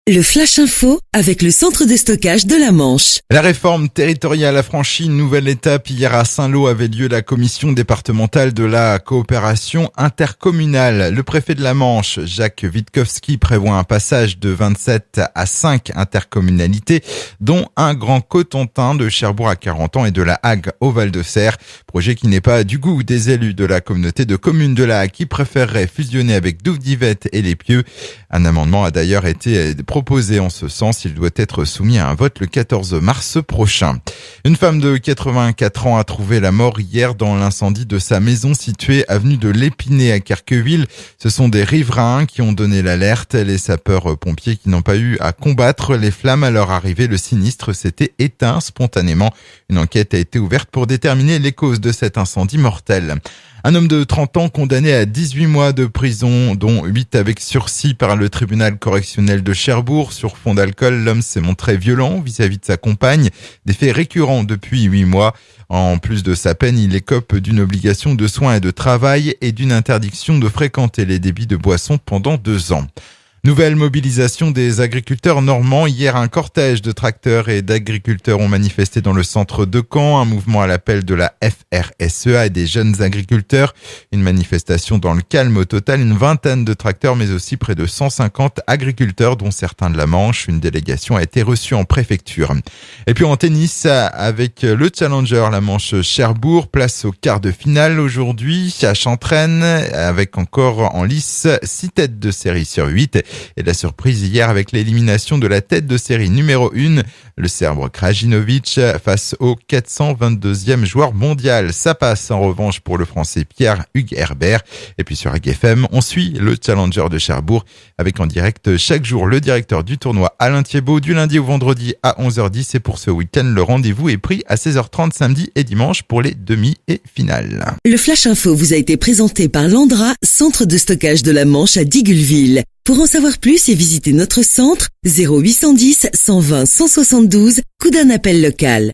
Le Flash Info avec le centre de stockage de la Manche. La réforme territoriale a franchi une nouvelle étape. Hier à Saint-Lô avait lieu la commission départementale de la coopération intercommunale. Le préfet de la Manche, Jacques Witkowski, prévoit un passage de 27 à 5 intercommunalités, dont un Grand Cotentin de Cherbourg à 40 ans et de la Hague au Val-de-Serre. Projet qui n'est pas du goût des élus de la communauté de communes de la Hague qui préféreraient fusionner avec Douve-Divette et Les Pieux. Un amendement a d'ailleurs été proposé en ce sens. Il doit être soumis à un vote le 14 mars prochain. Une femme de 84 ans a trouvé la mort hier dans l'incendie de sa maison située avenue de l'Épinay à Carqueville. Ce sont des riverains qui ont donné l'alerte. Les sapeurs-pompiers qui n'ont pas eu à combattre les flammes à leur arrivée. Le sinistre s'était éteint spontanément. Une enquête a été ouverte pour déterminer les causes de cet incendie mortel. Un homme de 30 ans condamné à 18 mois de prison, dont 8 avec sursis par le tribunal correctionnel de Cherbourg. Sur fond d'alcool, l'homme s'est montré violent vis-à-vis de sa compagne. Des faits récurrents depuis 8 mois. En plus de sa peine, il écope d'une obligation de soins et de travail et d'une interdiction de fréquenter les débits de boissons pendant 2 ans. Nouvelle mobilisation des agriculteurs normands. Hier, un cortège de tracteurs et d'agriculteurs ont manifesté dans le centre de Caen. Un mouvement à l'appel de la FRSEA et des jeunes agriculteurs. Une manifestation dans le calme. Au total, une vingtaine de tracteurs, mais aussi près de 150 agriculteurs, dont certains de la Manche. Une délégation a été reçue en préfecture. Et puis en tennis, avec le Challenger, la Manche Cherbourg, place au quart de finale aujourd'hui à Chantraine, avec encore en lice 6 têtes de série sur 8. Et la surprise hier avec l'élimination de la tête de série numéro 1, le Serbe Krajinovic face au 422e joueur mondial. Ça passe en revanche pour le Français Pierre-Hugues Herbert. Et puis sur Hague FM, on suit le Challenger de Cherbourg avec en direct chaque jour le directeur du tournoi Alain Thiebaud du lundi au vendredi à 11h10. Et pour ce week-end, le rendez-vous est pris à 16h30 samedi et dimanche pour les demi et finales. Le Flash Info vous a été présenté par Landra, centre de stockage de la Manche à Digoulville. Pour en savoir plus et visiter notre centre, 0810 120 172, coup d'un appel local.